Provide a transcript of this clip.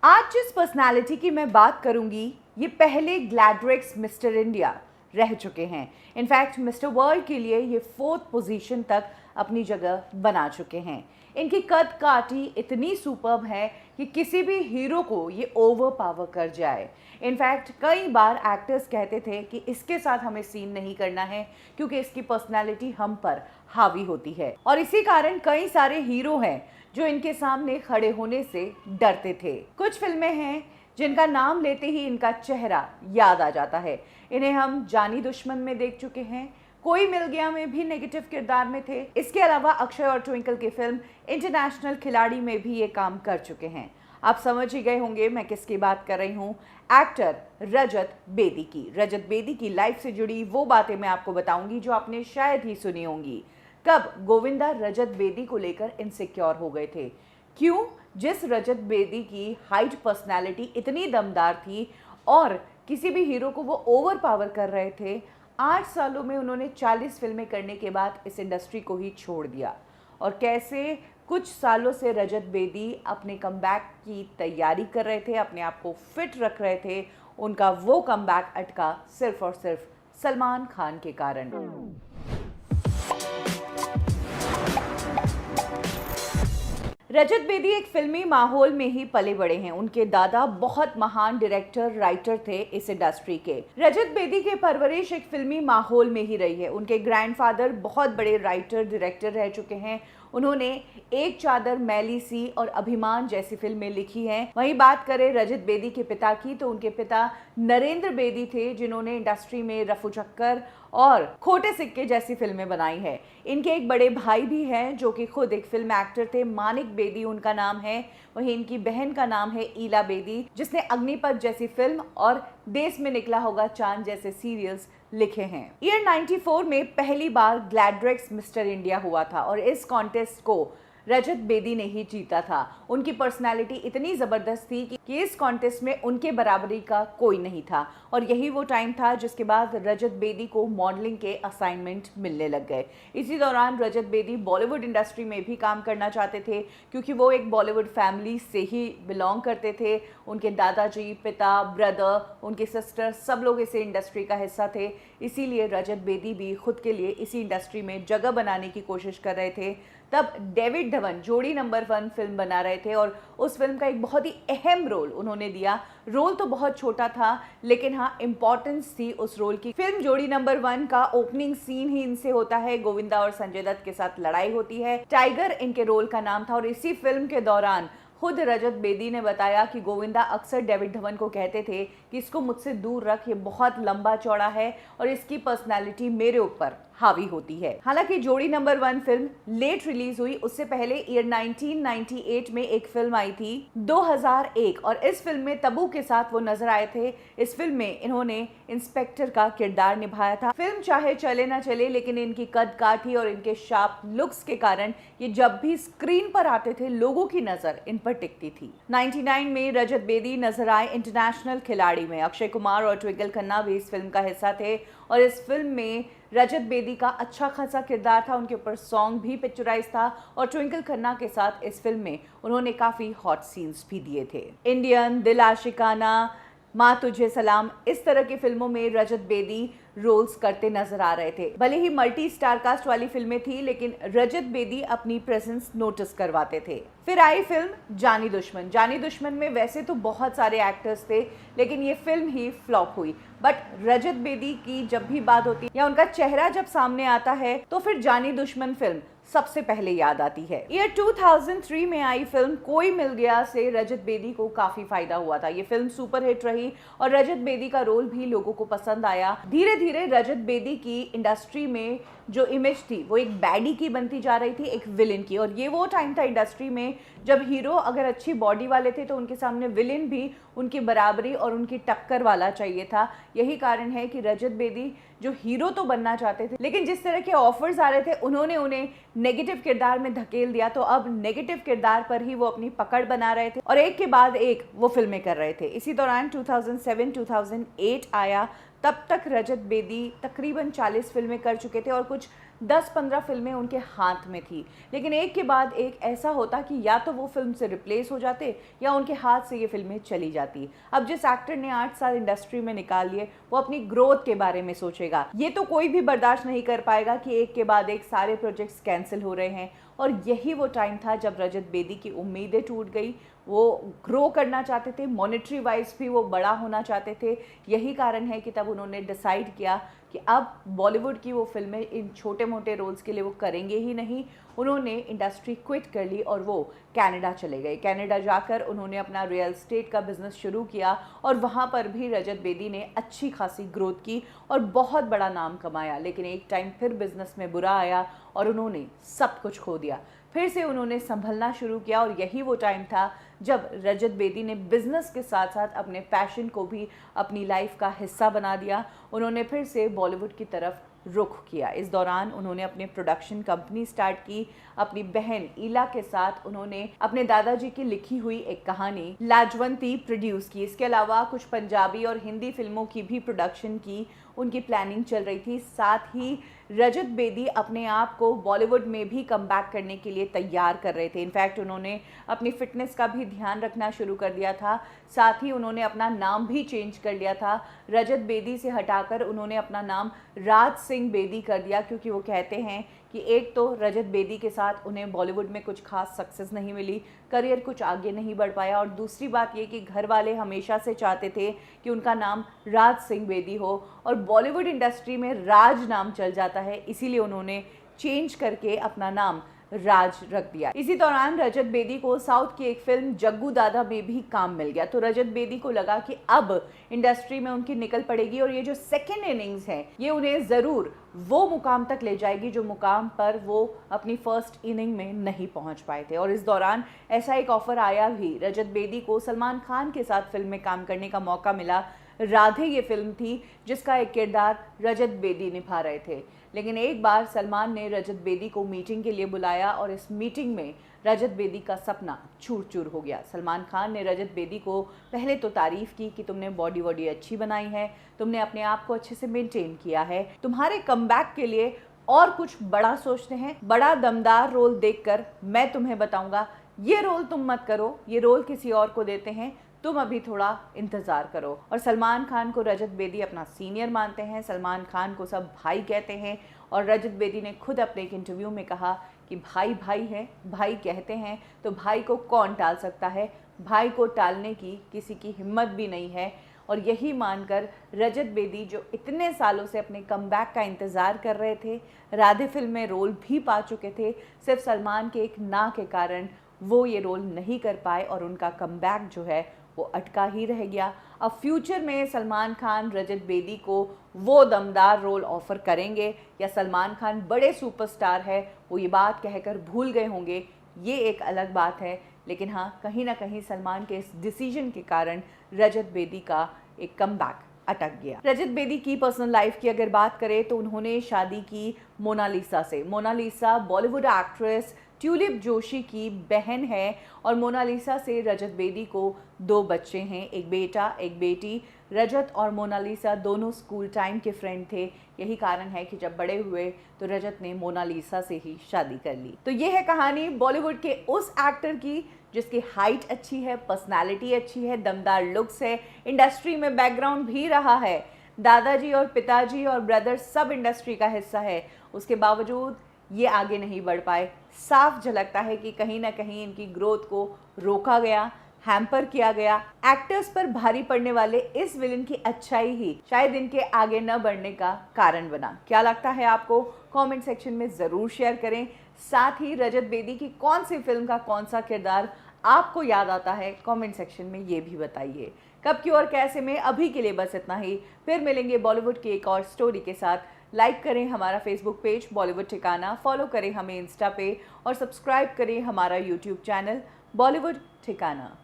आज जिस पर्सनालिटी की मैं बात करूंगी ये पहले ग्लैडरेक्स मिस्टर इंडिया रह चुके हैं। इनफैक्ट मिस्टर वर्ल्ड के लिए ये 4th पोजीशन तक अपनी जगह बना चुके हैं। इनकी कद काठी इतनी सुपर्ब है कि किसी भी हीरो को ये ओवर पावर कर जाए। इनफैक्ट कई बार एक्टर्स कहते थे कि इसके साथ हमें सीन नहीं करना है क्योंकि इसकी पर्सनालिटी हम पर हावी होती है, और इसी कारण कई सारे हीरो हैं जो इनके सामने खड़े होने से डरते थे। कुछ फिल्में हैं जिनका नाम लेते ही इनका चेहरा याद आ जाता है। इन्हें हम जानी दुश्मन में देख चुके हैं, कोई मिल गया में भी नेगेटिव किरदार में थे। इसके अलावा अक्षय और ट्विंकल की फिल्म इंटरनेशनल खिलाड़ी में भी ये काम कर चुके हैं। आप समझ ही गए होंगे मैं किसकी बात कर रही हूँ, एक्टर रजत बेदी की। रजत बेदी की लाइफ से जुड़ी वो बातें मैं आपको बताऊंगी जो आपने शायद ही सुनी होंगी। कब गोविंदा रजत बेदी को लेकर इनसिक्योर हो गए थे, क्यों जिस रजत बेदी की हाइट पर्सनालिटी इतनी दमदार थी और किसी भी हीरो को वो ओवर पावर कर रहे थे, 8 सालों में उन्होंने 40 फिल्में करने के बाद इस इंडस्ट्री को ही छोड़ दिया, और कैसे कुछ सालों से रजत बेदी अपने कमबैक की तैयारी कर रहे थे, अपने आप को फिट रख रहे थे। उनका वो कमबैक अटका सिर्फ और सिर्फ सलमान खान के कारण। रजत बेदी एक फिल्मी माहौल में ही पले बड़े हैं। उनके दादा बहुत महान डायरेक्टर राइटर थे इस इंडस्ट्री के। रजत बेदी की परवरिश एक फिल्मी माहौल में ही रही है। उनके ग्रैंडफादर बहुत बड़े राइटर डायरेक्टर रह चुके हैं। उन्होंने एक चादर मैली सी और अभिमान जैसी फिल्में लिखी हैं। वहीं बात करें रजत बेदी के पिता की, तो उनके पिता नरेंद्र बेदी थे जिन्होंने इंडस्ट्री में रफू चक्कर और खोटे सिक्के जैसी फिल्में बनाई है। इनके एक बड़े भाई भी हैं जो कि खुद एक फिल्म एक्टर थे, मानिक बेदी उनका नाम है। वहीं इनकी बहन का नाम है ईला बेदी, जिसने अग्निपथ जैसी फिल्म और देश में निकला होगा चांद जैसे सीरियल्स लिखे हैं। ईयर 94 में पहली बार ग्लैडरेक्स मिस्टर इंडिया हुआ था और इस कॉन्टेस्ट को रजत बेदी ने ही जीता था। उनकी पर्सनालिटी इतनी ज़बरदस्त थी कि इस कॉन्टेस्ट में उनके बराबरी का कोई नहीं था, और यही वो टाइम था जिसके बाद रजत बेदी को मॉडलिंग के असाइनमेंट मिलने लग गए। इसी दौरान रजत बेदी बॉलीवुड इंडस्ट्री में भी काम करना चाहते थे क्योंकि वो एक बॉलीवुड फैमिली से ही बिलोंग करते थे। उनके दादाजी, पिता, ब्रदर, उनकी सिस्टर, सब लोग इसी इंडस्ट्री का हिस्सा थे। इसीलिए रजत बेदी भी खुद के लिए इसी इंडस्ट्री में जगह बनाने की कोशिश कर रहे थे। तब डेविड धवन जोड़ी नंबर 1 फिल्म बना रहे थे और उस फिल्म का एक बहुत ही अहम रोल उन्होंने दिया। रोल तो बहुत छोटा था लेकिन हाँ इम्पॉर्टेंस थी उस रोल की। फिल्म जोड़ी नंबर 1 का ओपनिंग सीन ही इनसे होता है। गोविंदा और संजय दत्त के साथ लड़ाई होती है। टाइगर इनके रोल का नाम था, और इसी फिल्म के दौरान खुद रजत बेदी ने बताया कि गोविंदा अक्सर डेविड धवन को कहते थे कि इसको मुझसे दूर रख, ये बहुत लंबा चौड़ा है और इसकी पर्सनालिटी मेरे ऊपर हावी होती है। हालांकि जोड़ी नंबर 1 फिल्म लेट रिलीज हुई, उससे पहले ईयर 1998 में एक फिल्म आई थी 2001, और इस फिल्म में तब्बू के साथ वो नजर आए थे। इस फिल्म में इन्होंने इंस्पेक्टर का किरदार निभाया था। फिल्म चाहे चले ना चले, लेकिन इनकी कद काठी और इनके शार्प लुक्स के कारण ये जब भी स्क्रीन पर आते थे लोगों की नजर इन पर टिकती थी। 99 में रजत बेदी नजर आए इंटरनेशनल खिलाड़ी में। अक्षय कुमार और ट्विंकल खन्ना भी इस फिल्म का हिस्सा थे, और इस फिल्म में रजत बेदी का अच्छा खासा किरदार था। उनके ऊपर सॉन्ग भी पिक्चराइज था, और ट्विंकल खन्ना के साथ इस फिल्म में उन्होंने काफ़ी हॉट सीन्स भी दिए थे। इंडियन, दिल आशिकाना, माँ तुझे सलाम, इस तरह की फिल्मों में रजत बेदी रोल्स करते नजर आ रहे थे। भले ही मल्टी स्टार कास्ट वाली फिल्में थी, लेकिन रजत बेदी अपनी प्रेजेंस नोटिस करवाते थे। फिर आई फिल्म जानी दुश्मन। जानी दुश्मन में वैसे तो बहुत सारे एक्टर्स थे, लेकिन ये फिल्म ही फ्लॉप हुई। बट रजत बेदी की जब भी बात होती है या उनका चेहरा जब सामने आता है तो फिर जानी दुश्मन फिल्म सबसे पहले याद आती है। ईयर 2003 में आई फिल्म कोई मिल गया से रजत बेदी को काफी फायदा हुआ था। ये फिल्म सुपरहिट रही और रजत बेदी का रोल भी लोगों को पसंद आया। धीरे धीरे रजत बेदी की इंडस्ट्री में जो इमेज थी वो एक बैडी की बनती जा रही थी, एक विलेन की। और ये वो टाइम था इंडस्ट्री में जब हीरो अगर अच्छी बॉडी वाले थे तो उनके सामने विलेन भी उनकी बराबरी और उनकी टक्कर वाला चाहिए था। यही कारण है कि रजत बेदी जो हीरो तो बनना चाहते थे, लेकिन जिस तरह के ऑफर्स आ रहे थे उन्होंने उन्हें नेगेटिव किरदार में धकेल दिया। तो अब नेगेटिव किरदार पर ही वो अपनी पकड़ बना रहे थे और एक के बाद एक वो फिल्में कर रहे थे। इसी दौरान 2007-2008 आया। तब तक रजत बेदी तकरीबन 40 फिल्में कर चुके थे और कुछ 10-15 फिल्में उनके हाथ में थी, लेकिन एक के बाद एक ऐसा होता कि या तो वो फिल्म से रिप्लेस हो जाते या उनके हाथ से ये फिल्में चली जाती। अब जिस एक्टर ने 8 साल इंडस्ट्री में निकाल लिए, वो अपनी ग्रोथ के बारे में सोचेगा। ये तो कोई भी बर्दाश्त नहीं कर पाएगा कि एक के बाद एक सारे प्रोजेक्ट्स कैंसिल हो रहे हैं। और यही वो टाइम था जब रजत बेदी की उम्मीदें टूट गई। वो ग्रो करना चाहते थे, मॉनेटरी वाइज भी वो बड़ा होना चाहते थे। यही कारण है कि तब उन्होंने डिसाइड किया कि अब बॉलीवुड की वो फिल्में इन छोटे मोटे रोल्स के लिए वो करेंगे ही नहीं। उन्होंने इंडस्ट्री क्विट कर ली और वो कनाडा चले गए। कनाडा जाकर उन्होंने अपना रियल एस्टेट का बिजनेस शुरू किया और वहाँ पर भी रजत बेदी ने अच्छी खासी ग्रोथ की और बहुत बड़ा नाम कमाया। लेकिन एक टाइम फिर बिजनेस में बुरा आया और उन्होंने सब कुछ खो दिया। फिर से उन्होंने संभलना शुरू किया और यही वो टाइम था जब रजत बेदी ने बिजनेस के साथ साथ अपने पैशन को भी अपनी लाइफ का हिस्सा बना दिया। उन्होंने फिर से बॉलीवुड की तरफ रुख किया। इस दौरान उन्होंने अपने प्रोडक्शन कंपनी स्टार्ट की। अपनी बहन ईला के साथ उन्होंने अपने दादाजी की लिखी हुई एक कहानी लाजवंती प्रोड्यूस की। इसके अलावा कुछ पंजाबी और हिंदी फिल्मों की भी प्रोडक्शन की उनकी प्लानिंग चल रही थी। साथ ही रजत बेदी अपने आप को बॉलीवुड में भी कमबैक करने के लिए तैयार कर रहे थे। इनफैक्ट उन्होंने अपनी फिटनेस का भी ध्यान रखना शुरू कर दिया था। साथ ही उन्होंने अपना नाम भी चेंज कर लिया था। रजत बेदी से हटाकर उन्होंने अपना नाम राज सिंह बेदी कर दिया, क्योंकि वो कहते हैं कि एक तो रजत बेदी के साथ उन्हें बॉलीवुड में कुछ खास सक्सेस नहीं मिली, करियर कुछ आगे नहीं बढ़ पाया, और दूसरी बात ये कि घर वाले हमेशा से चाहते थे कि उनका नाम राज सिंह बेदी हो और बॉलीवुड इंडस्ट्री में राज नाम चल जाता है, इसीलिए उन्होंने चेंज करके अपना नाम राज रख दिया। इसी दौरान रजत बेदी को साउथ की एक फिल्म जग्गू दादा में भी काम मिल गया, तो रजत बेदी को लगा कि अब इंडस्ट्री में उनकी निकल पड़ेगी और ये जो सेकेंड इनिंग्स है ये उन्हें ज़रूर वो मुकाम तक ले जाएगी जो मुकाम पर वो अपनी फर्स्ट इनिंग में नहीं पहुंच पाए थे। और इस दौरान ऐसा एक ऑफर आया भी, रजत बेदी को सलमान खान के साथ फिल्म में काम करने का मौका मिला। राधे ये फिल्म थी जिसका एक किरदार रजत बेदी निभा रहे थे। लेकिन एक बार सलमान ने रजत बेदी को मीटिंग के लिए बुलाया और इस मीटिंग में रजत बेदी का सपना चूर चूर हो गया। सलमान खान ने रजत बेदी को पहले तो तारीफ़ की कि तुमने बॉडी वॉडी अच्छी बनाई है, तुमने अपने आप को अच्छे से मेंटेन किया है, तुम्हारे कमबैक के लिए और कुछ बड़ा सोचते हैं, बड़ा दमदार रोल देखकर मैं तुम्हें बताऊंगा ये रोल तुम मत करो, ये रोल किसी और को देते हैं, तुम अभी थोड़ा इंतज़ार करो। और सलमान खान को रजत बेदी अपना सीनियर मानते हैं, सलमान खान को सब भाई कहते हैं। और रजत बेदी ने खुद अपने एक इंटरव्यू में कहा कि भाई भाई है, भाई कहते हैं तो भाई को कौन टाल सकता है, भाई को टालने की किसी की हिम्मत भी नहीं है। और यही मानकर रजत बेदी जो इतने सालों से अपने कमबैक का इंतज़ार कर रहे थे, राधे फिल्म में रोल भी पा चुके थे, सिर्फ सलमान के एक ना के कारण वो ये रोल नहीं कर पाए और उनका कमबैक जो है वो अटका ही रह गया। अब फ्यूचर में सलमान खान रजत बेदी को वो दमदार रोल ऑफर करेंगे या सलमान खान बड़े सुपरस्टार है वो ये बात कहकर भूल गए होंगे, ये एक अलग बात है। लेकिन हाँ, कहीं ना कहीं सलमान के इस डिसीजन के कारण रजत बेदी का एक कमबैक अटक गया। रजत बेदी की पर्सनल लाइफ की अगर बात करें तो उन्होंने शादी की मोनालिसा से। मोनालिसा बॉलीवुड एक्ट्रेस ट्यूलिप जोशी की बहन है और मोनालिसा से रजत बेदी को 2 बच्चे हैं, एक बेटा एक बेटी। रजत और मोनालिसा दोनों स्कूल टाइम के फ्रेंड थे। यही कारण है कि जब बड़े हुए तो रजत ने मोनालिसा से ही शादी कर ली। तो ये है कहानी बॉलीवुड के उस एक्टर की जिसकी हाइट अच्छी है, पर्सनालिटी अच्छी है, दमदार लुक्स है, इंडस्ट्री में बैकग्राउंड भी रहा है, दादाजी और पिताजी और ब्रदर सब इंडस्ट्री का हिस्सा है, उसके बावजूद ये आगे नहीं बढ़ पाए। साफ झलकता है कि कहीं ना कहीं इनकी ग्रोथ को रोका गया, हैम्पर किया गया। एक्टर्स पर भारी पड़ने वाले इस विलन की अच्छाई ही शायद इनके आगे न बढ़ने का कारण बना। क्या लगता है आपको? कमेंट सेक्शन में ज़रूर शेयर करें। साथ ही रजत बेदी की कौन सी फिल्म का कौन सा किरदार आपको याद आता है, कमेंट सेक्शन में ये भी बताइए। कब क्यों और कैसे में अभी के लिए बस इतना ही। फिर मिलेंगे बॉलीवुड की एक और स्टोरी के साथ। लाइक करें हमारा फेसबुक पेज बॉलीवुड ठिकाना, फॉलो करें हमें इंस्टा पे और सब्सक्राइब करें हमारा यूट्यूब चैनल बॉलीवुड ठिकाना।